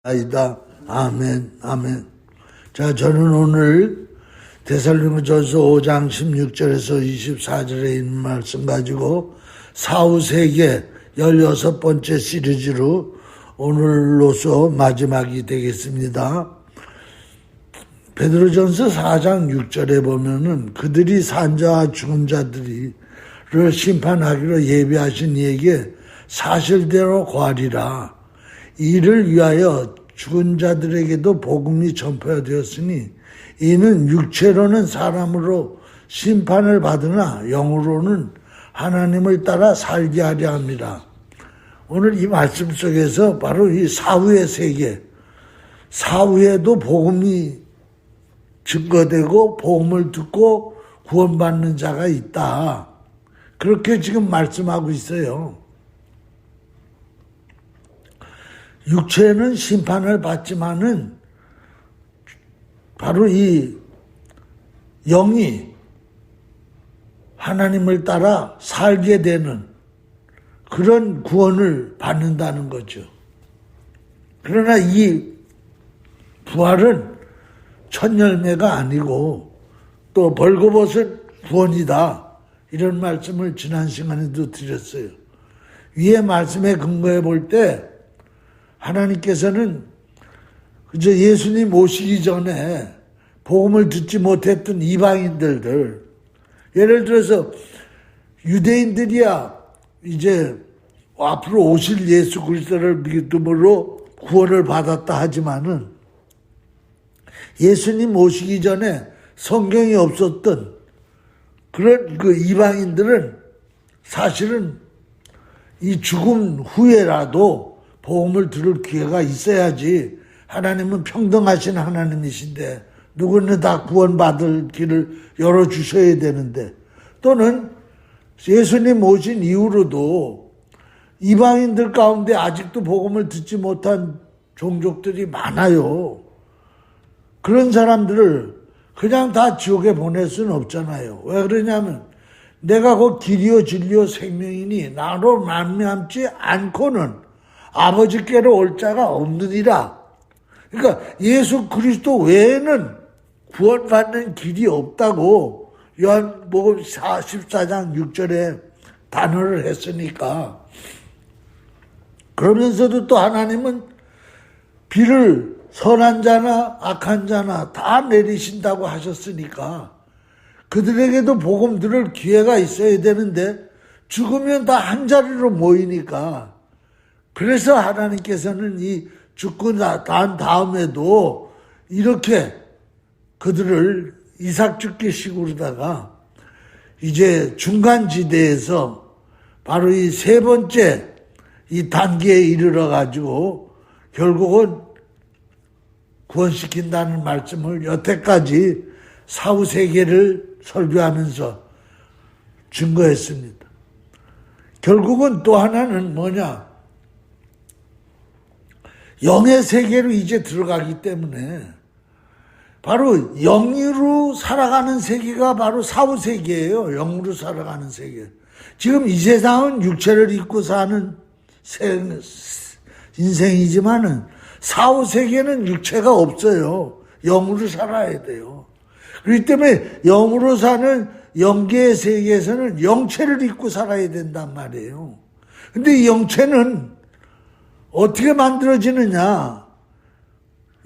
아이다. 아멘, 아멘. 자, 저는 오늘 데살로니가전서 5장 16절에서 24절에 있는 말씀 가지고 사후세계 16번째 시리즈로 오늘로서 마지막이 되겠습니다. 베드로전서 4장 6절에 보면은 그들이 산자와 죽은 자들을 심판하기로 예비하신 이에게 사실대로 구하리라. 이를 위하여 죽은 자들에게도 복음이 전파되었으니 이는 육체로는 사람으로 심판을 받으나 영으로는 하나님을 따라 살게 하려 합니다. 오늘 이 말씀 속에서 바로 이 사후의 세계, 사후에도 복음이 증거되고 복음을 듣고 구원받는 자가 있다. 그렇게 지금 말씀하고 있어요. 육체는 심판을 받지만은 바로 이 영이 하나님을 따라 살게 되는 그런 구원을 받는다는 거죠. 그러나 이 부활은 첫 열매가 아니고 또 벌거벗은 구원이다. 이런 말씀을 지난 시간에도 드렸어요. 위의 말씀에 근거해 볼 때 하나님께서는 그저 예수님 오시기 전에 복음을 듣지 못했던 이방인들, 예를 들어서 유대인들이야 이제 앞으로 오실 예수 그리스도를 믿음으로 구원을 받았다 하지만은 예수님 오시기 전에 성경이 없었던 그런 그 이방인들은 사실은 이 죽음 후에라도 복음을 들을 기회가 있어야지. 하나님은 평등하신 하나님이신데 누구는 다 구원받을 길을 열어주셔야 되는데, 또는 예수님 오신 이후로도 이방인들 가운데 아직도 복음을 듣지 못한 종족들이 많아요. 그런 사람들을 그냥 다 지옥에 보낼 수는 없잖아요. 왜 그러냐면 내가 곧 길이요 진리요 생명이니 나로 말미암지 않고는 아버지께로 올 자가 없느니라. 그러니까 예수 그리스도 외에는 구원받는 길이 없다고 요한복음 14장 6절에 단언을 했으니까. 그러면서도 또 하나님은 비를 선한 자나 악한 자나 다 내리신다고 하셨으니까 그들에게도 복음 들을 기회가 있어야 되는데 죽으면 다 한 자리로 모이니까, 그래서 하나님께서는 이 죽고 난 다음에도 이렇게 그들을 이삭죽기식으로다가 이제 중간지대에서 바로 이 세 번째 이 단계에 이르러 가지고 결국은 구원시킨다는 말씀을 여태까지 사후세계를 설교하면서 증거했습니다. 결국은 또 하나는 뭐냐? 영의 세계로 이제 들어가기 때문에 바로 영으로 살아가는 세계가 바로 사후세계예요. 영으로 살아가는 세계. 지금 이 세상은 육체를 입고 사는 인생이지만은 사후세계는 육체가 없어요. 영으로 살아야 돼요. 그렇기 때문에 영으로 사는 영계의 세계에서는 영체를 입고 살아야 된단 말이에요. 근데 이 영체는 어떻게 만들어지느냐?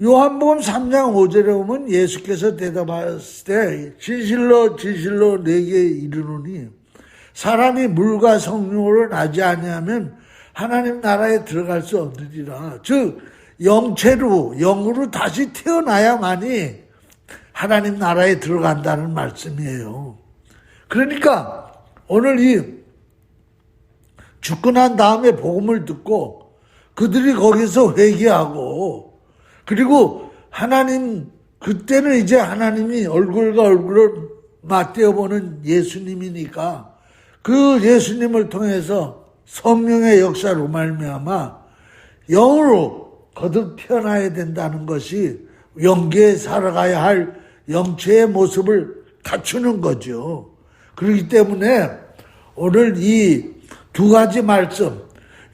요한복음 3장 5절에 보면 예수께서 대답하셨을 때 진실로 내게 이르노니 사람이 물과 성령으로 나지 아니하면 하나님 나라에 들어갈 수 없느니라. 즉 영체로 영으로 다시 태어나야만이 하나님 나라에 들어간다는 말씀이에요. 그러니까 오늘 이 죽고 난 다음에 복음을 듣고 그들이 거기서 회개하고, 그리고 하나님, 그때는 이제 하나님이 얼굴과 얼굴을 맞대어 보는 예수님이니까 그 예수님을 통해서 성령의 역사로 말미암아 영으로 거듭 태어나야 된다는 것이 영계에 살아가야 할 영체의 모습을 갖추는 거죠. 그렇기 때문에 오늘 이 두 가지 말씀,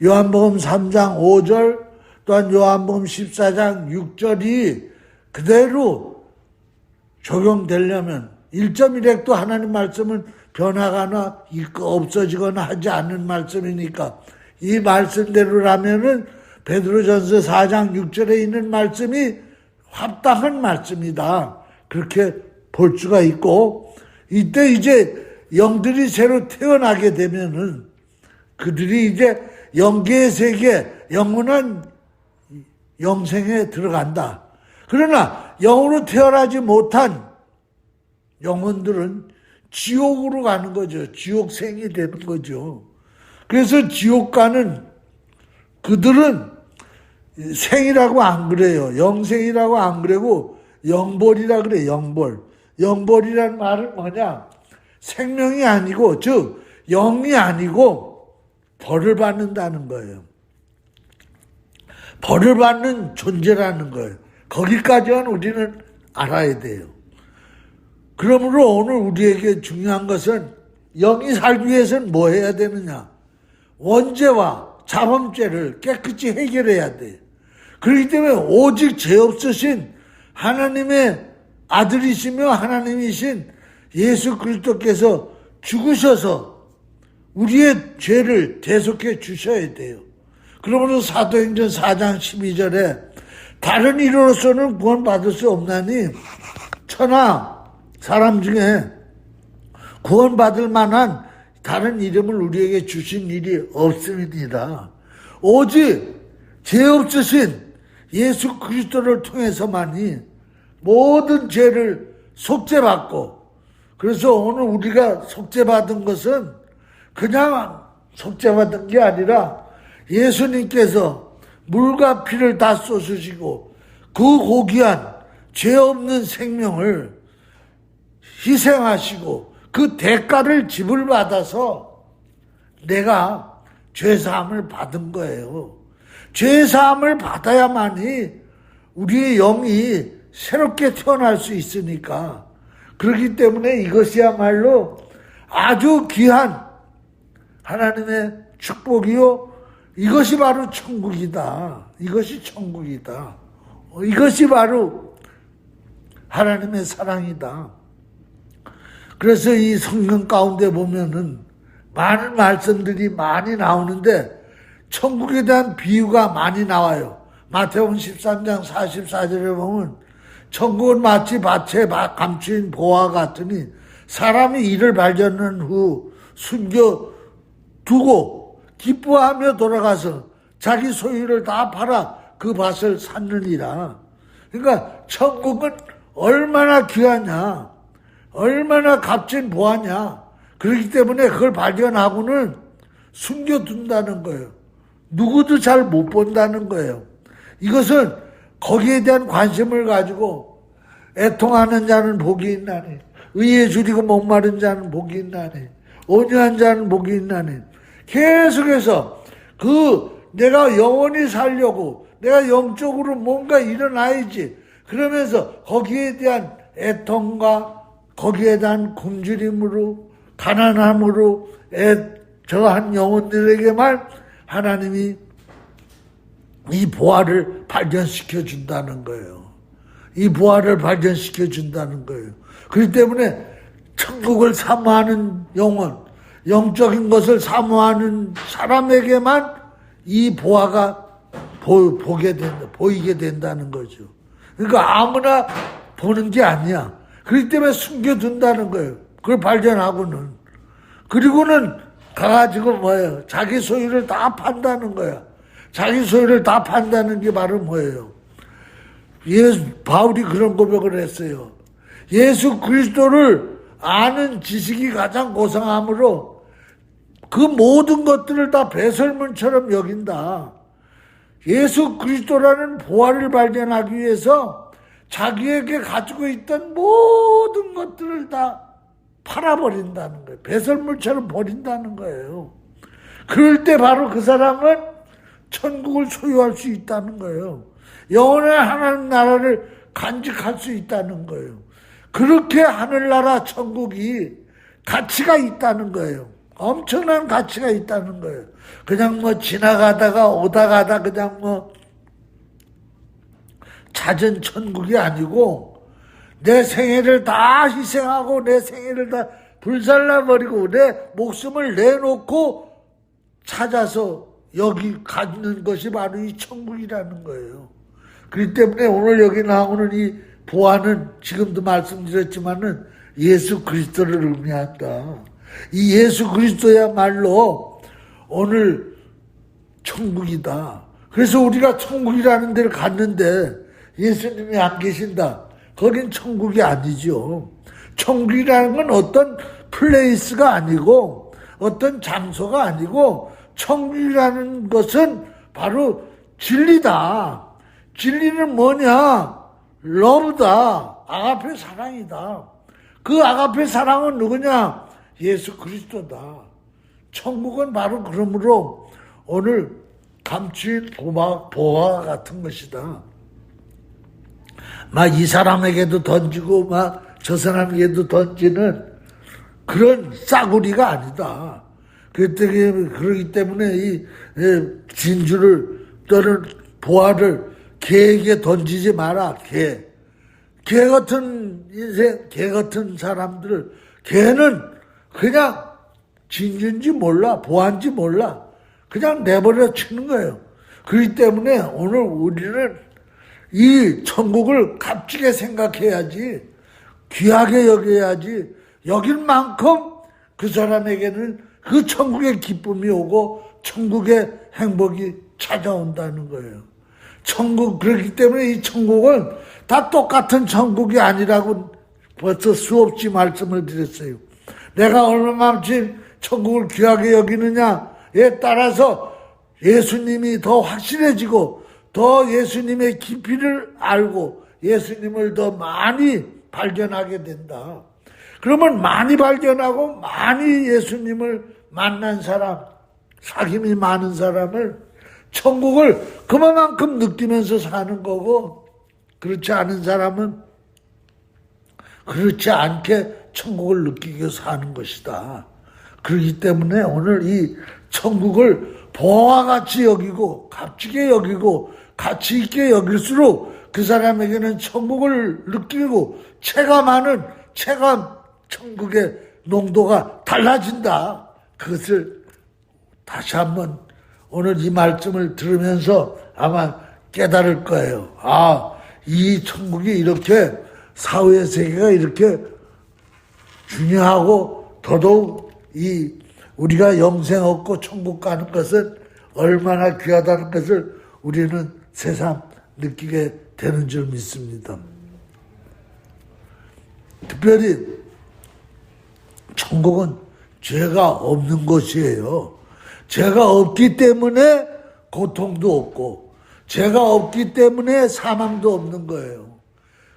요한복음 3장 5절, 또한 요한복음 14장 6절이 그대로 적용되려면 1.1핵도 하나님 말씀은 변화가나 없어지거나 하지 않는 말씀이니까 이 말씀대로라면은 베드로전서 4장 6절에 있는 말씀이 합당한 말씀이다. 그렇게 볼 수가 있고, 이때 이제 영들이 새로 태어나게 되면은 그들이 이제 영계의 세계, 영원한 영생에 들어간다. 그러나 영으로 태어나지 못한 영혼들은 지옥으로 가는 거죠. 지옥생이 되는 거죠. 그래서 지옥 가는 그들은 생이라고 안 그래요. 영생이라고 안 그러고 영벌이라 그래. 영벌이란 말은 뭐냐? 생명이 아니고, 즉 영이 아니고 벌을 받는다는 거예요. 벌을 받는 존재라는 거예요. 거기까지만 우리는 알아야 돼요. 그러므로 오늘 우리에게 중요한 것은 영이 살기 위해서는 뭐 해야 되느냐? 원죄와 자범죄를 깨끗이 해결해야 돼요. 그렇기 때문에 오직 죄 없으신 하나님의 아들이시며 하나님이신 예수 그리스도께서 죽으셔서 우리의 죄를 대속해 주셔야 돼요. 그러므로 사도행전 4장 12절에 다른 이로서는 구원받을 수 없나니 천하 사람 중에 구원받을 만한 다른 이름을 우리에게 주신 일이 없습니다. 오직 죄 없으신 예수 그리스도를 통해서만이 모든 죄를 속죄받고, 그래서 오늘 우리가 속죄받은 것은 그냥 속죄받은 게 아니라 예수님께서 물과 피를 다 쏟으시고 그 고귀한 죄 없는 생명을 희생하시고 그 대가를 지불받아서 내가 죄사함을 받은 거예요. 죄사함을 받아야만이 우리의 영이 새롭게 태어날 수 있으니까. 그렇기 때문에 이것이야말로 아주 귀한 하나님의 축복이요, 이것이 바로 천국이다. 이것이 천국이다. 이것이 바로 하나님의 사랑이다. 그래서 이 성경 가운데 보면은 많은 말씀들이 많이 나오는데 천국에 대한 비유가 많이 나와요. 마태복음 13장 44절에 보면 천국은 마치 밭에 감추인 보화 같으니 사람이 이를 발견한 후 숨겨두고 기뻐하며 돌아가서 자기 소유를 다 팔아 그 밭을 샀느니라. 그러니까 천국은 얼마나 귀하냐, 얼마나 값진 보화냐. 그렇기 때문에 그걸 발견하고는 숨겨둔다는 거예요. 누구도 잘 못 본다는 거예요. 이것은 거기에 대한 관심을 가지고 애통하는 자는 복이 있나니, 의에 줄이고 목마른 자는 복이 있나니, 온유한 자는 복이 있나니, 계속해서 내가 영원히 살려고 내가 영적으로 뭔가 일어나야지, 그러면서 거기에 대한 애통과 거기에 대한 굶주림으로 가난함으로 저한 영혼들에게만 하나님이 이 보화를 발견시켜 준다는 거예요. 이 보화를 발견시켜 준다는 거예요. 그렇기 때문에 천국을 사모하는 영혼, 영적인 것을 사모하는 사람에게만 이 보화가 보이게 된다는 거죠. 그러니까 아무나 보는 게 아니야. 그렇기 때문에 숨겨둔다는 거예요. 그걸 발견하고는. 그리고는 가가지고 뭐예요? 자기 소유를 다 판다는 거야. 자기 소유를 다 판다는 게 바로 뭐예요? 바울이 그런 고백을 했어요. 예수 그리스도를 아는 지식이 가장 고상하므로 그 모든 것들을 다 배설물처럼 여긴다. 예수 그리스도라는 보화를 발견하기 위해서 자기에게 가지고 있던 모든 것들을 다 팔아버린다는 거예요. 배설물처럼 버린다는 거예요. 그럴 때 바로 그 사람은 천국을 소유할 수 있다는 거예요. 영원한 하나님 나라를 간직할 수 있다는 거예요. 그렇게 하늘나라 천국이 가치가 있다는 거예요. 엄청난 가치가 있다는 거예요. 그냥 지나가다가 오다 가다 그냥 잦은 천국이 아니고 내 생애를 다 희생하고 내 생애를 다 불살라버리고 내 목숨을 내놓고 찾아서 여기 갖는 것이 바로 이 천국이라는 거예요. 그렇기 때문에 오늘 여기 나오는 이 보화는 지금도 말씀드렸지만은 예수 그리스도를 의미한다. 이 예수 그리스도야말로 오늘 천국이다. 그래서 우리가 천국이라는 데를 갔는데 예수님이 안 계신다. 거긴 천국이 아니죠. 천국이라는 건 어떤 플레이스가 아니고 어떤 장소가 아니고 천국이라는 것은 바로 진리다. 진리는 뭐냐? 러브다. 아가페 사랑이다. 그 아가페 사랑은 누구냐? 예수 그리스도다. 천국은 바로 그러므로 오늘 감추인 보화와 같은 것이다. 막 이 사람에게도 던지고 막 저 사람에게도 던지는 그런 싸구리가 아니다. 그렇기 때문에 이 진주를 또는 보화를 개에게 던지지 마라. 개 같은 인생, 개 같은 사람들, 개는 그냥 진주인지 몰라, 보화인지 몰라. 그냥 내버려 치는 거예요. 그렇기 때문에 오늘 우리는 이 천국을 값지게 생각해야지, 귀하게 여겨야지, 여길 만큼 그 사람에게는 그 천국의 기쁨이 오고 천국의 행복이 찾아온다는 거예요. 천국, 그렇기 때문에 이 천국은 다 똑같은 천국이 아니라고 벌써 수없이 말씀을 드렸어요. 내가 얼마만큼 천국을 귀하게 여기느냐에 따라서 예수님이 더 확실해지고 더 예수님의 깊이를 알고 예수님을 더 많이 발견하게 된다. 그러면 많이 발견하고 많이 예수님을 만난 사람, 사귐이 많은 사람을 천국을 그만큼 느끼면서 사는 거고, 그렇지 않은 사람은 그렇지 않게 천국을 느끼고 사는 것이다. 그렇기 때문에 오늘 이 천국을 보화와 같이 여기고 값지게 여기고 가치 있게 여길수록 그 사람에게는 천국을 느끼고 체감하는 천국의 농도가 달라진다. 그것을 다시 한번 오늘 이 말씀을 들으면서 아마 깨달을 거예요. 아, 이 천국이 이렇게 사후의 세계가 이렇게 중요하고 더더욱 이 우리가 영생 얻고 천국 가는 것은 얼마나 귀하다는 것을 우리는 새삼 느끼게 되는 줄 믿습니다. 특별히 천국은 죄가 없는 곳이에요. 죄가 없기 때문에 고통도 없고 죄가 없기 때문에 사망도 없는 거예요.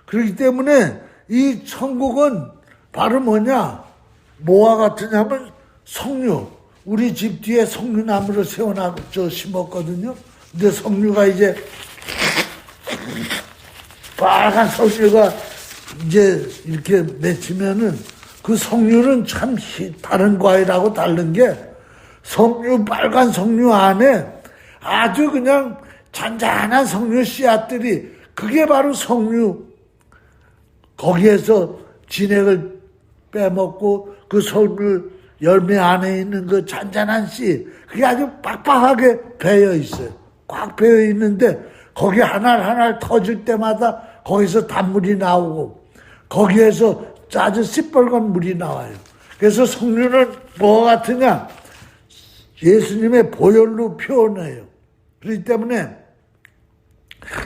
그렇기 때문에 이 천국은 바로 뭐냐? 뭐와 같으냐면 석류. 우리 집 뒤에 석류나무를 세워놔서 심었거든요. 근데 석류가 이제 빨간 석류가 이제 이렇게 맺히면은 그 석류는 참 다른 과일하고 다른 게 빨간 석류 안에 아주 그냥 잔잔한 석류 씨앗들이 그게 바로 석류. 거기에서 진액을 빼먹고 그 석류 열매 안에 있는 그 잔잔한 씨, 그게 아주 빡빡하게 배어 있어요. 꽉 배어 있는데 거기 하나 터질 때마다 거기서 단물이 나오고 거기에서 아주 시뻘건 물이 나와요. 그래서 석류는 뭐가 같으냐? 예수님의 보혈로 표현해요. 그렇기 때문에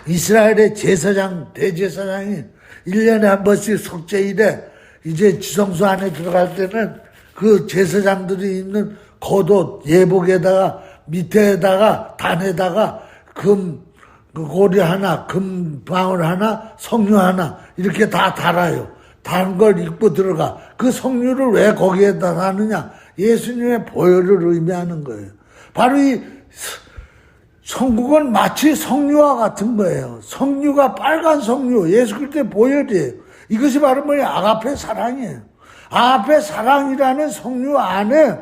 이스라엘의 대제사장이 1년에 한 번씩 속죄일에 이제 지성소 안에 들어갈 때는 그 제사장들이 있는 겉옷 예복에다가 밑에다가 단에다가 금 고리 하나, 금 방울 하나, 석류 하나 이렇게 다 달아요. 단 걸 입고 들어가. 그 석류를 왜 거기에다 다느냐? 예수님의 보혈을 의미하는 거예요. 바로 이 천국은 마치 석류와 같은 거예요. 석류가 빨간 석류, 예수 그리스도의 보혈이에요. 이것이 바로 뭐예요? 아가페 사랑이에요. 아가페 사랑이라는 석류 안에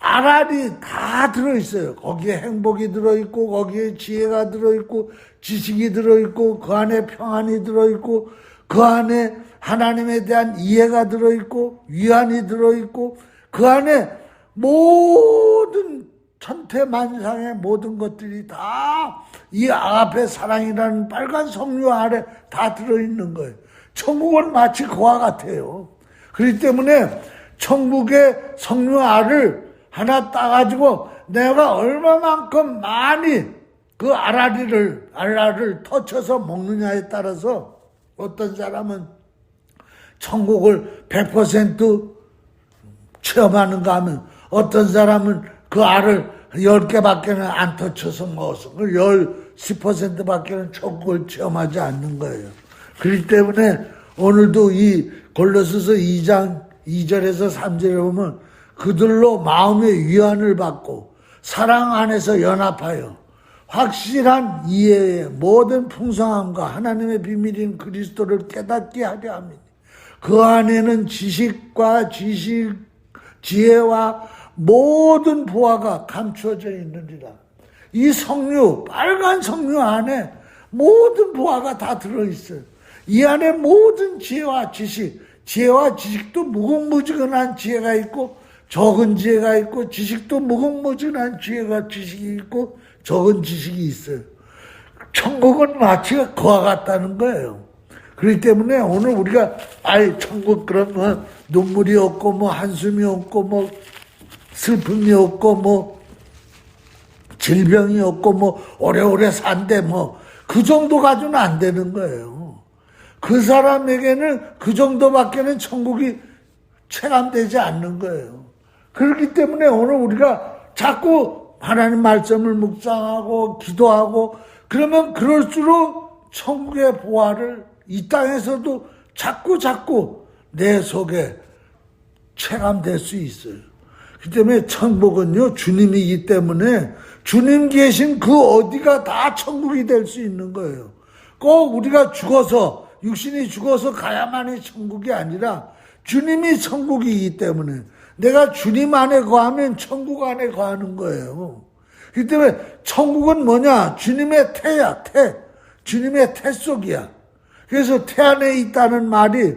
알알이 다 들어있어요. 거기에 행복이 들어있고, 거기에 지혜가 들어있고, 지식이 들어있고, 그 안에 평안이 들어있고, 그 안에 하나님에 대한 이해가 들어있고, 위안이 들어있고, 그 안에 모든 천태만상의 모든 것들이 다 이 아가페 사랑이라는 빨간 석류 아래 다 들어있는 거예요. 천국은 마치 그와 같아요. 그렇기 때문에 천국의 석류 알을 하나 따가지고 내가 얼마만큼 많이 그 알알을 터쳐서 먹느냐에 따라서 어떤 사람은 천국을 100% 체험하는가 하면 어떤 사람은 그 알을 10개밖에는 안 터쳐서 먹었어. 그 10%밖에는 천국을 체험하지 않는 거예요. 그렇기 때문에 오늘도 이 골로새서 2장 2절에서 3절에 보면 그들로 마음의 위안을 받고 사랑 안에서 연합하여 확실한 이해의 모든 풍성함과 하나님의 비밀인 그리스도를 깨닫게 하려 합니다. 그 안에는 지식과 지혜와 모든 보화가 감추어져 있느니라. 이 석류, 빨간 석류 안에 모든 보화가 다 들어있어요. 이 안에 모든 지혜와 지식도 무궁무진한 지혜가 있고 적은 지혜가 있고 지식도 무궁무진한 지식이 있고 적은 지식이 있어요. 천국은 마치 그와 같다는 거예요. 그렇기 때문에 오늘 우리가 천국 그러면 눈물이 없고 한숨이 없고 슬픔이 없고 질병이 없고 오래오래 산대 그 정도 가지고는 안 되는 거예요. 그 사람에게는 그 정도밖에는 천국이 체감되지 않는 거예요. 그렇기 때문에 오늘 우리가 자꾸 하나님 말씀을 묵상하고 기도하고 그러면 그럴수록 천국의 보화를 이 땅에서도 자꾸 내 속에 체감될 수 있어요. 그 때문에 천국은요 주님이기 때문에 주님 계신 그 어디가 다 천국이 될 수 있는 거예요. 꼭 우리가 육신이 죽어서 가야만이 천국이 아니라 주님이 천국이기 때문에 내가 주님 안에 거하면 천국 안에 거하는 거예요. 그렇기 때문에 천국은 뭐냐? 주님의 태야, 태. 주님의 태 속이야. 그래서 태 안에 있다는 말이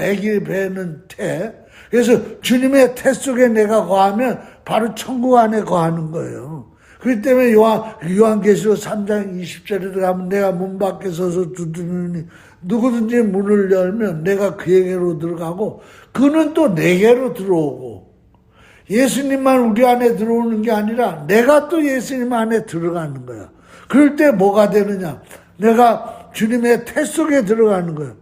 애기 배는 태. 그래서 주님의 태 속에 내가 거하면 바로 천국 안에 거하는 거예요. 그렇기 때문에 요한계시록 3장 20절에 들어가면 내가 문 밖에 서서 두드리니 누구든지 문을 열면 내가 그에게로 들어가고 그는 또 내게로 들어오고 예수님만 우리 안에 들어오는 게 아니라 내가 또 예수님 안에 들어가는 거야. 그럴 때 뭐가 되느냐? 내가 주님의 태 속에 들어가는 거예요.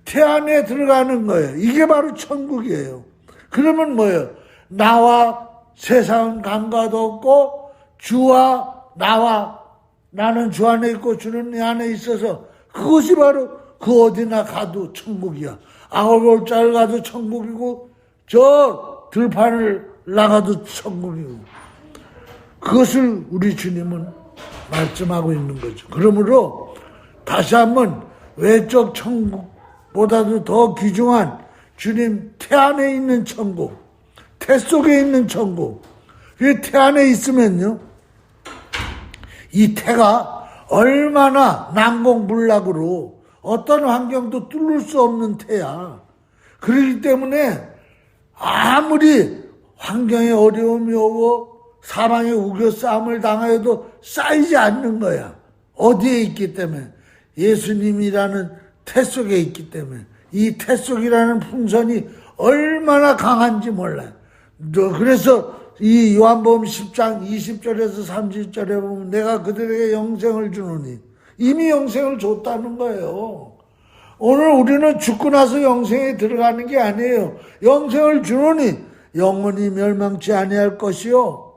태 안에 들어가는 거예요. 이게 바로 천국이에요. 그러면 뭐예요? 나와 세상은 감과도 없고 주와 나는 주 안에 있고 주는 내 안에 있어서 그것이 바로 그 어디나 가도 천국이야. 아울골자를 가도 천국이고 저 들판을 나가도 천국이고 그것을 우리 주님은 말씀하고 있는 거죠. 그러므로 다시 한번 외적 천국보다도 더 귀중한 주님 태 안에 있는 천국, 태 속에 있는 천국. 그 태 안에 있으면요, 이 태가 얼마나 난공불락으로 어떤 환경도 뚫을 수 없는 태야. 그렇기 때문에 아무리 환경에 어려움이 오고 사방에 우겨싸움을 당하여도 쌓이지 않는 거야. 어디에 있기 때문에? 예수님이라는 태 속에 있기 때문에. 이 태 속이라는 풍선이 얼마나 강한지 몰라요. 그래서 이 요한복음 10장 20절에서 30절에 보면 내가 그들에게 영생을 주노니 이미 영생을 줬다는 거예요. 오늘 우리는 죽고 나서 영생에 들어가는 게 아니에요. 영생을 주노니 영원히 멸망치 아니할 것이요.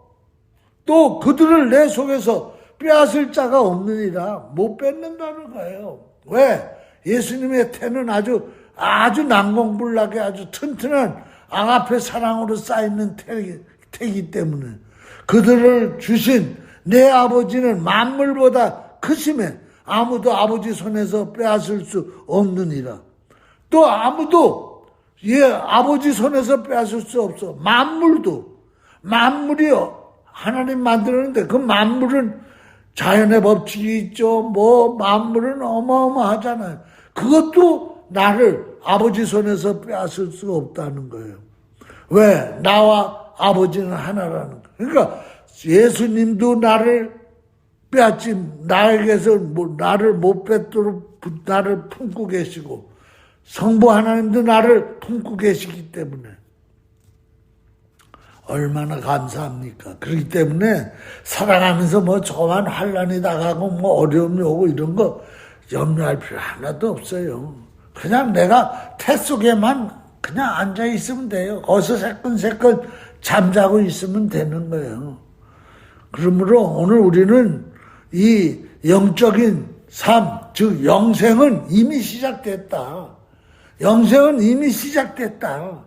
또 그들을 내 속에서 빼앗을 자가 없느니라. 못 뺏는다는 거예요. 왜? 예수님의 태는 아주 난공불락에 아주 튼튼한 아가페 사랑으로 쌓이는 태이기 때문에 그들을 주신 내 아버지는 만물보다 크심에 아무도 아버지 손에서 빼앗을 수 없느니라. 또 아무도 아버지 손에서 빼앗을 수 없어. 만물도 만물이요. 하나님 만들었는데 그 만물은 자연의 법칙이 있죠. 뭐 만물은 어마어마하잖아요. 그것도 나를 아버지 손에서 빼앗을 수가 없다는 거예요. 왜? 나와 아버지는 하나라는 거예요. 그러니까 예수님도 나를 빼앗지, 나에게서 나를 못 뺏도록 나를 품고 계시고, 성부 하나님도 나를 품고 계시기 때문에 얼마나 감사합니까? 그렇기 때문에 살아가면서 뭐 저만 환란이 나가고 뭐 어려움이 오고 이런 거 염려할 필요 하나도 없어요. 그냥 내가 태 속에만 그냥 앉아 있으면 돼요. 거기서 새끈새끈 잠자고 있으면 되는 거예요. 그러므로 오늘 우리는 이 영적인 삶, 즉 영생은 이미 시작됐다. 영생은 이미 시작됐다.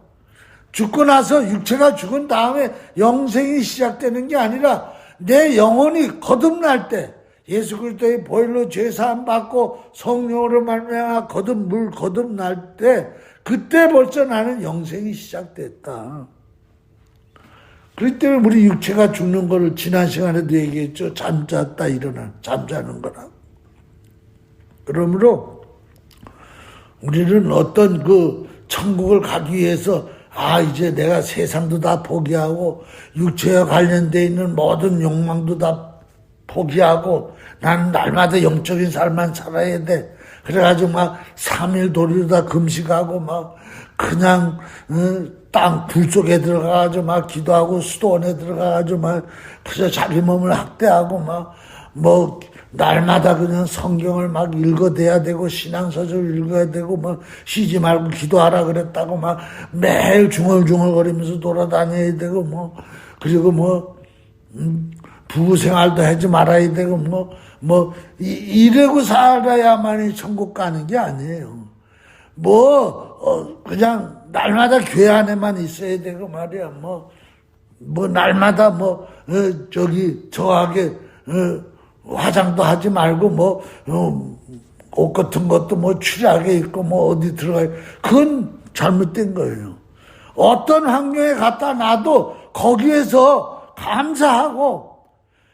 죽고 나서 육체가 죽은 다음에 영생이 시작되는 게 아니라 내 영혼이 거듭날 때 예수 그리스도의 보혈로 죄사함 받고 성령으로 말미암아 거듭날 때 그때 벌써 나는 영생이 시작됐다. 그렇기 때문에 우리 육체가 죽는 거를 지난 시간에도 얘기했죠. 잠잤다 일어나 잠자는 거라. 그러므로 우리는 어떤 그 천국을 가기 위해서 이제 내가 세상도 다 포기하고 육체와 관련되어 있는 모든 욕망도 다 포기하고 나는 날마다 영적인 삶만 살아야 돼. 그래가지고 막 3일 도리로 다 금식하고 막 그냥 땅 불 속에 들어가가지고 막 기도하고 수도원에 들어가가지고 막 그저 자기 몸을 학대하고 막 뭐 날마다 그냥 성경을 막 읽어대야 되고 신앙서적을 읽어야 되고 뭐 쉬지 말고 기도하라 그랬다고 막 매일 중얼중얼거리면서 돌아다녀야 되고 뭐 그리고 뭐 부부 생활도 하지 말아야 되고 이러고 살아야만이 천국 가는 게 아니에요. 그냥 날마다 교회 안에만 있어야 되고 말이야. 날마다 저하게 화장도 하지 말고 옷 같은 것도 추리하게 입고 어디 들어가. 그건 잘못된 거예요. 어떤 환경에 갖다 놔도 거기에서 감사하고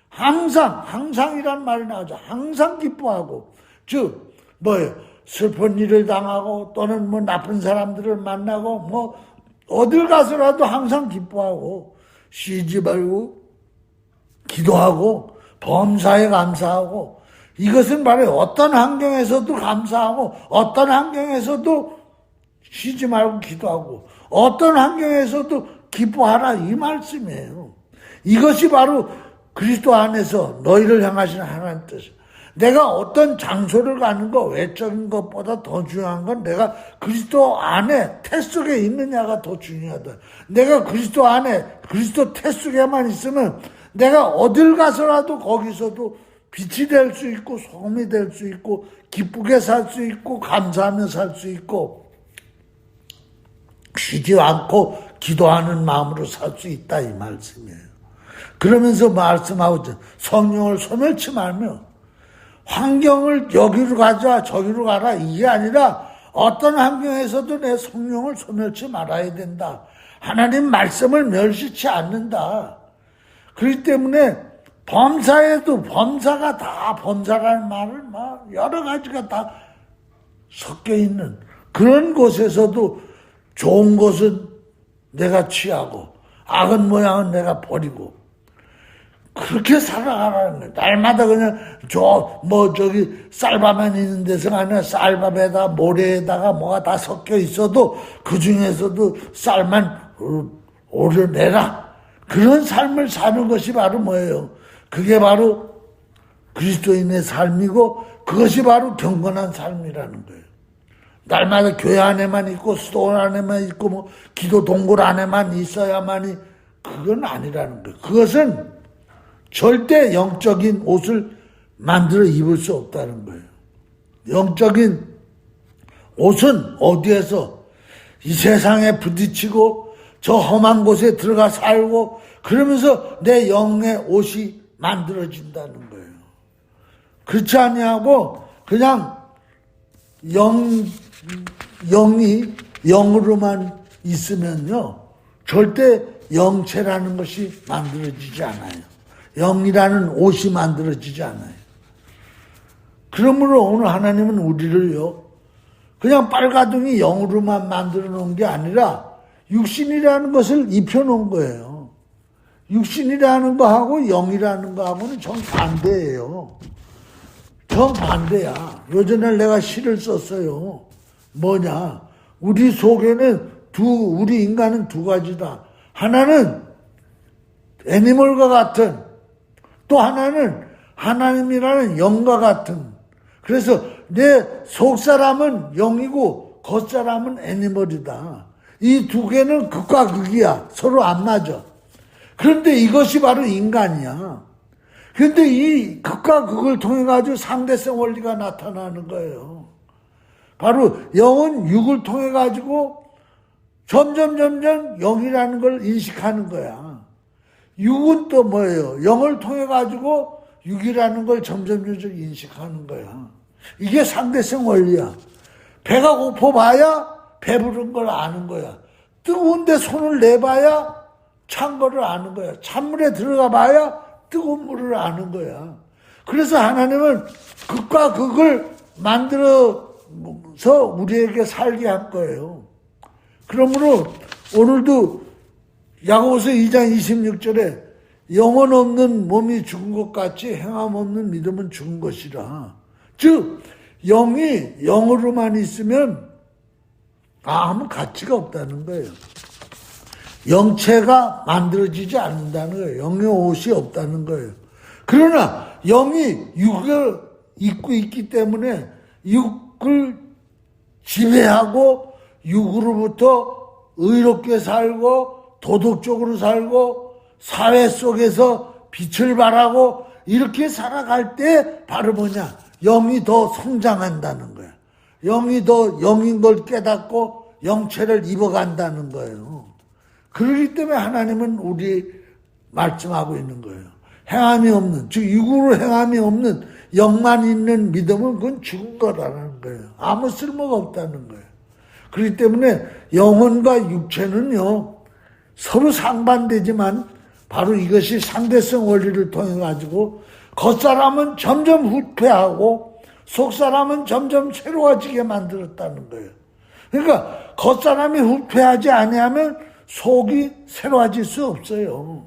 항상이란 말이 나오죠. 항상 기뻐하고, 즉 슬픈 일을 당하고 또는 나쁜 사람들을 만나고 어딜 가서라도 항상 기뻐하고 쉬지 말고 기도하고 범사에 감사하고, 이것은 바로 어떤 환경에서도 감사하고 어떤 환경에서도 쉬지 말고 기도하고 어떤 환경에서도 기뻐하라 이 말씀이에요. 이것이 바로 그리스도 안에서 너희를 향하시는 하나님 뜻이에요. 내가 어떤 장소를 가는 거 외적인 것보다 더 중요한 건 내가 그리스도 안에 태 속에 있느냐가 더 중요하다. 내가 그리스도 안에 그리스도 태 속에만 있으면 내가 어딜 가서라도 거기서도 빛이 될 수 있고 소금이 될 수 있고 기쁘게 살 수 있고 감사하며 살 수 있고 쉬지 않고 기도하는 마음으로 살 수 있다 이 말씀이에요. 그러면서 말씀하고 성령을 소멸치 말며 환경을 여기로 가자 저기로 가라 이게 아니라 어떤 환경에서도 내 성령을 소멸치 말아야 된다. 하나님 말씀을 멸시치 않는다. 그렇기 때문에 범사에도 범사가 다 범사라는 말을 여러 가지가 다 섞여 있는 그런 곳에서도 좋은 것은 내가 취하고 악한 모양은 내가 버리고 그렇게 살아가라는 거예요. 날마다 그냥 쌀밥만 있는 데서가 아니라 쌀밥에다 모래에다가 뭐가 다 섞여 있어도 그 중에서도 쌀만 오려내라. 그런 삶을 사는 것이 바로 뭐예요? 그게 바로 그리스도인의 삶이고 그것이 바로 경건한 삶이라는 거예요. 날마다 교회 안에만 있고 수도원 안에만 있고 기도 동굴 안에만 있어야만이 그건 아니라는 거예요. 그것은 절대 영적인 옷을 만들어 입을 수 없다는 거예요. 영적인 옷은 어디에서 이 세상에 부딪히고 저 험한 곳에 들어가 살고 그러면서 내 영의 옷이 만들어진다는 거예요. 그렇지 아니하고 그냥 영이 영으로만 있으면요 절대 영체라는 것이 만들어지지 않아요. 영이라는 옷이 만들어지지 않아요. 그러므로 오늘 하나님은 우리를요, 그냥 빨가둥이 영으로만 만들어 놓은 게 아니라 육신이라는 것을 입혀 놓은 거예요. 육신이라는 거하고 영이라는 거하고는 정반대예요. 정반대야. 요전에 내가 시를 썼어요. 뭐냐? 우리 속에는 우리 인간은 두 가지다. 하나는 애니멀과 같은, 또 하나는 하나님이라는 영과 같은. 그래서 내 속사람은 영이고 겉사람은 애니멀이다. 이 두 개는 극과 극이야. 서로 안 맞아. 그런데 이것이 바로 인간이야. 그런데 이 극과 극을 통해 가지고 상대성 원리가 나타나는 거예요. 바로 영은 육을 통해 가지고 점점 영이라는 걸 인식하는 거야. 육은 또 뭐예요? 영을 통해 가지고 육이라는 걸 점점 인식하는 거야. 이게 상대성 원리야. 배가 고파봐야 배부른 걸 아는 거야. 뜨거운데 손을 내봐야 찬 거를 아는 거야. 찬물에 들어가 봐야 뜨거운 물을 아는 거야. 그래서 하나님은 극과 극을 만들어서 우리에게 살게 한 거예요. 그러므로 오늘도 야고보서 2장 26절에 영혼 없는 몸이 죽은 것 같이 행함 없는 믿음은 죽은 것이라. 즉 영이 영으로만 있으면 아무 가치가 없다는 거예요. 영체가 만들어지지 않는다는 거예요. 영의 옷이 없다는 거예요. 그러나 영이 육을 입고 있기 때문에 육을 지배하고 육으로부터 의롭게 살고 도덕적으로 살고 사회 속에서 빛을 발하고 이렇게 살아갈 때 바로 뭐냐? 영이 더 성장한다는 거야. 영이 더 영인 걸 깨닫고 영체를 입어간다는 거예요. 그렇기 때문에 하나님은 우리 말씀하고 있는 거예요. 행함이 없는, 즉 육으로 행함이 없는 영만 있는 믿음은 그건 죽은 거라는 거예요. 아무 쓸모가 없다는 거예요. 그렇기 때문에 영혼과 육체는요 서로 상반되지만 바로 이것이 상대성 원리를 통해 가지고 겉사람은 점점 후퇴하고 속사람은 점점 새로워지게 만들었다는 거예요. 그러니까 겉사람이 후퇴하지 아니하면 속이 새로워질 수 없어요.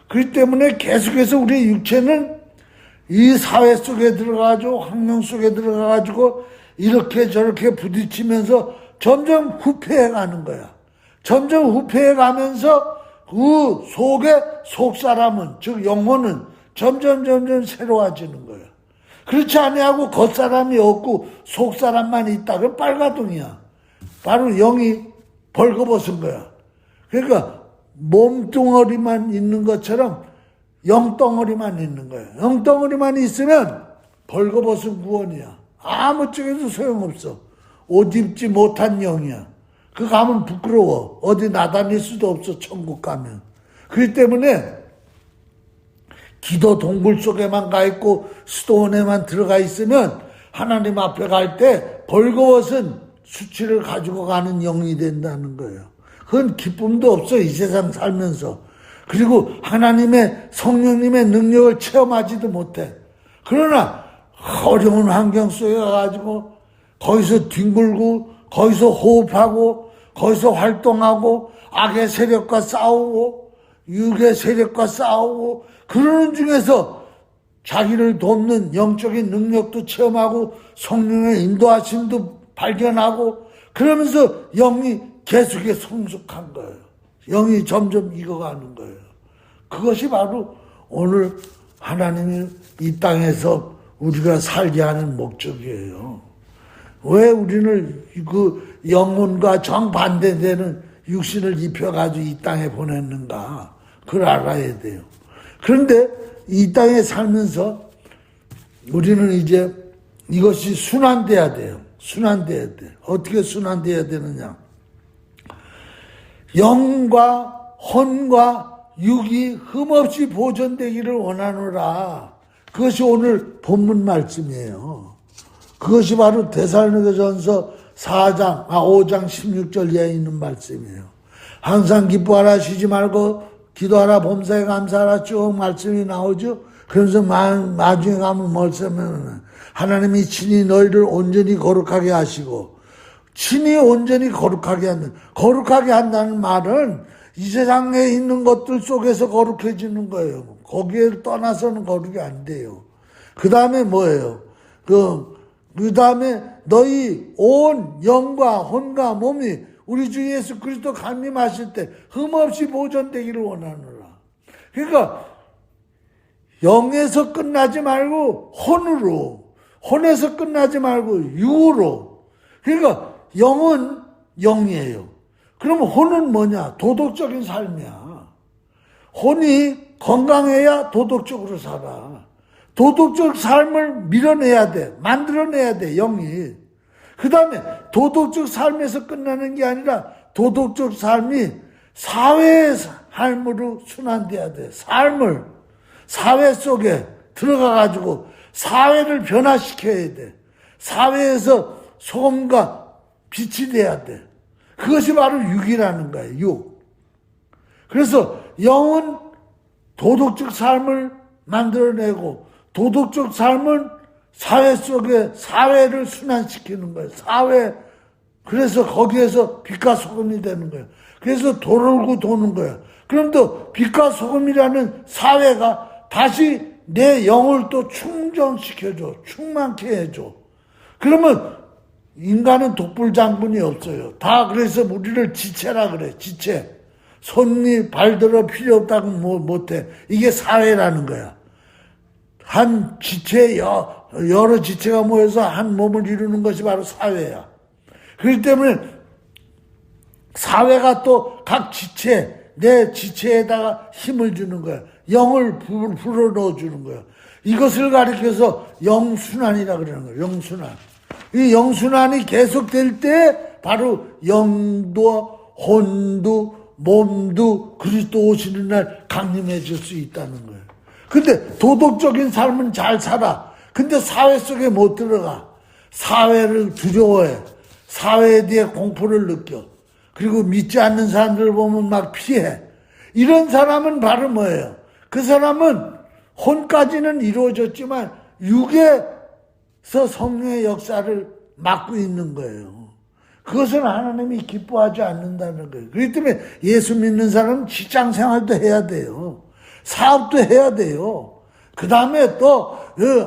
그렇기 때문에 계속해서 우리 육체는 이 사회 속에 들어가가지고 환경 속에 들어가가지고 이렇게 저렇게 부딪히면서 점점 후퇴해가는 거야. 점점 후퇴해가면서 그 속에 속사람은 즉 영혼은 점점 새로워지는 거야. 그렇지 아니하고 겉사람이 없고 속사람만 있다. 그럼 빨가둥이야. 바로 영이 벌거벗은 거야. 그러니까 몸뚱어리만 있는 것처럼 영덩어리만 있는 거야. 영덩어리만 있으면 벌거벗은 구원이야. 아무 쪽에도 소용없어. 옷 입지 못한 영이야. 그 가면 부끄러워. 어디 나다닐 수도 없어. 천국 가면. 그렇기 때문에 기도 동굴 속에만 가 있고 수도원에만 들어가 있으면 하나님 앞에 갈 때 벌거벗은 수치를 가지고 가는 영이 된다는 거예요. 그건 기쁨도 없어. 이 세상 살면서. 그리고 하나님의 성령님의 능력을 체험하지도 못해. 그러나 어려운 환경 속에 가가지고 거기서 뒹굴고 거기서 호흡하고 거기서 활동하고 악의 세력과 싸우고 육의 세력과 싸우고 그러는 중에서 자기를 돕는 영적인 능력도 체험하고 성령의 인도하심도 발견하고 그러면서 영이 계속해 성숙한 거예요. 영이 점점 익어가는 거예요. 그것이 바로 오늘 하나님이 이 땅에서 우리가 살게 하는 목적이에요. 왜 우리는 그 영혼과 정반대되는 육신을 입혀가지고 이 땅에 보냈는가? 그걸 알아야 돼요. 그런데 이 땅에 살면서 우리는 이제 이것이 순환돼야 돼요. 순환돼야 돼. 어떻게 순환돼야 되느냐? 영과 혼과 육이 흠없이 보존되기를 원하노라. 그것이 오늘 본문 말씀이에요. 그것이 바로 데살로니가전서 5장 16절 이하에 있는 말씀이에요. 항상 기뻐하라, 쉬지 말고 기도하라, 범사에 감사하라 쭉 말씀이 나오죠. 그러면서 나중에 가면 뭘 쓰면 하나님이 친히 너희를 온전히 거룩하게 하시고, 친히 온전히 거룩하게 한다는 말은 이 세상에 있는 것들 속에서 거룩해지는 거예요. 거기에 떠나서는 거룩이 안 돼요. 그 다음에 뭐예요? 그 다음에 너희 온 영과 혼과 몸이 우리 주 예수 그리스도 강림하실 때 흠없이 보존되기를 원하노라. 그러니까 영에서 끝나지 말고 혼으로, 혼에서 끝나지 말고 육으로. 그러니까 영은 영이에요. 그럼 혼은 뭐냐? 도덕적인 삶이야. 혼이 건강해야 도덕적으로 살아. 도덕적 삶을 밀어내야 돼. 만들어내야 돼, 영이. 그 다음에 도덕적 삶에서 끝나는 게 아니라 도덕적 삶이 사회의 삶으로 순환돼야 돼. 사회 속에 들어가가지고 사회를 변화시켜야 돼. 사회에서 소금과 빛이 돼야 돼. 그것이 바로 육이라는 거예요, 육. 그래서 영은 도덕적 삶을 만들어내고 도덕적 삶은 사회 속에 사회를 순환시키는 거예요. 그래서 거기에서 빛과 소금이 되는 거예요. 그래서 돌고 도는 거예요. 그럼 또 빛과 소금이라는 사회가 다시 내 영을 또 충전시켜줘. 충만케 해줘. 그러면 인간은 독불장군이 없어요. 다 그래서 우리를 지체라 그래. 지체. 손이 발들어 필요 없다고 못해. 이게 사회라는 거야. 한 지체, 여러 지체가 모여서 한 몸을 이루는 것이 바로 사회야. 그렇기 때문에 사회가 또 각 지체, 내 지체에다가 힘을 주는 거야. 영을 불어넣어 주는 거야. 이것을 가리켜서 영순환이라 그러는 거야. 영순환. 이 영순환이 계속될 때 바로 영도 혼도 몸도 그리스도 오시는 날 강림해질 수 있다는 거예요. 근데 도덕적인 삶은 잘 살아. 근데 사회 속에 못 들어가. 사회를 두려워해. 사회에 대해 공포를 느껴. 그리고 믿지 않는 사람들을 보면 막 피해. 이런 사람은 바로 뭐예요? 그 사람은 혼까지는 이루어졌지만 육에서 성령의 역사를 맡고 있는 거예요. 그것은 하나님이 기뻐하지 않는다는 거예요. 그렇기 때문에 예수 믿는 사람은 직장 생활도 해야 돼요. 사업도 해야 돼요. 그 다음에 또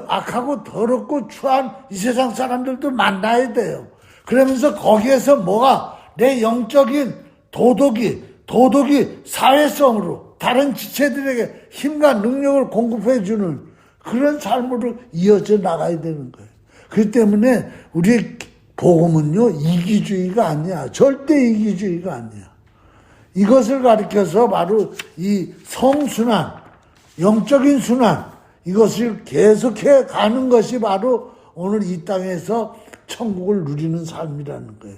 악하고 더럽고 추한 이 세상 사람들도 만나야 돼요. 그러면서 거기에서 뭐가 내 영적인 도덕이 사회성으로 다른 지체들에게 힘과 능력을 공급해 주는 그런 삶으로 이어져 나가야 되는 거예요. 그렇기 때문에 우리의 복음은요, 이기주의가 아니야. 절대 이기주의가 아니야. 이것을 가리켜서 바로 이 성순환, 영적인 순환, 이것을 계속해 가는 것이 바로 오늘 이 땅에서 천국을 누리는 삶이라는 거예요.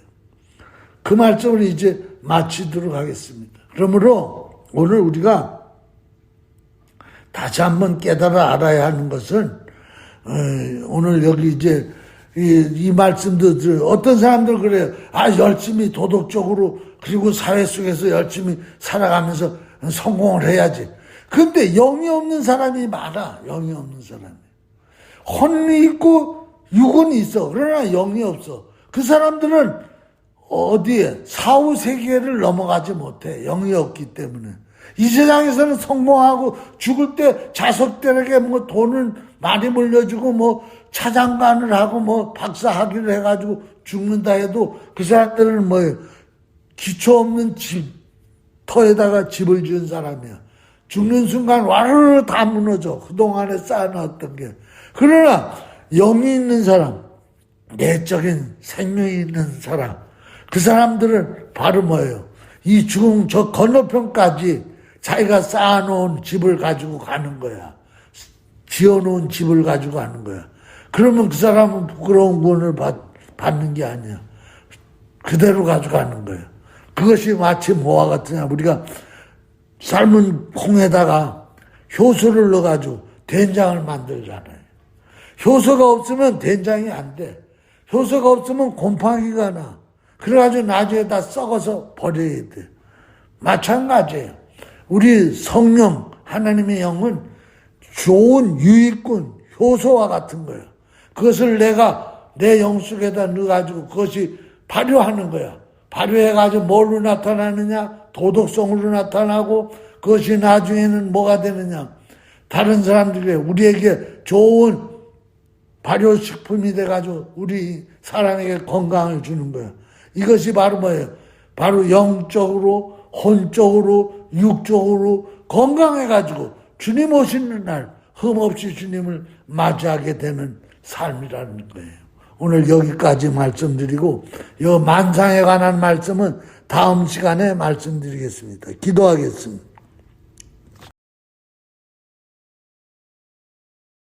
그 말씀을 이제 마치도록 하겠습니다. 그러므로 오늘 우리가 다시 한번 깨달아 알아야 하는 것은 오늘 여기 이제 이 말씀도 어떤 사람들 그래요. 열심히 도덕적으로 그리고 사회 속에서 열심히 살아가면서 성공을 해야지. 근데 영이 없는 사람이 많아. 영이 없는 사람이. 혼이 있고 육은 있어. 그러나 영이 없어. 그 사람들은 어디에 사후 세계를 넘어가지 못해. 영이 없기 때문에. 이 세상에서는 성공하고 죽을 때 자식들에게 뭐 돈을 많이 물려주고 차장관을 하고 박사학위를 해가지고 죽는다 해도 그 사람들은 기초 없는 터에다가 집을 지은 사람이야. 죽는 순간 와르르 다 무너져. 그동안에 쌓아놨던 게. 그러나 영이 있는 사람, 내적인 생명이 있는 사람, 그 사람들은 바로 뭐예요? 이 죽음 저 건너편까지 자기가 쌓아놓은 집을 가지고 가는 거야. 지어놓은 집을 가지고 가는 거야. 그러면 그 사람은 부끄러운 구원을 받는 게 아니야. 그대로 가져가는 거야. 그것이 마치 뭐와 같으냐. 우리가 삶은 콩에다가 효소를 넣어가지고 된장을 만들잖아요. 효소가 없으면 된장이 안 돼. 효소가 없으면 곰팡이가 나. 그래가지고 나중에 다 썩어서 버려야 돼. 마찬가지예요. 우리 성령, 하나님의 영은 좋은 유익군, 효소와 같은 거예요. 그것을 내가 내 영 속에다 넣어가지고 그것이 발효하는 거야. 발효해가지고 뭘로 나타나느냐? 도덕성으로 나타나고 그것이 나중에는 뭐가 되느냐? 다른 사람들에게 우리에게 좋은 발효식품이 돼가지고 우리 사람에게 건강을 주는 거예요. 이것이 바로 뭐예요? 바로 영적으로, 혼적으로, 육적으로 건강해가지고 주님 오시는 날 흠없이 주님을 맞이하게 되는 삶이라는 거예요. 오늘 여기까지 말씀드리고 이 만상에 관한 말씀은 다음 시간에 말씀드리겠습니다. 기도하겠습니다.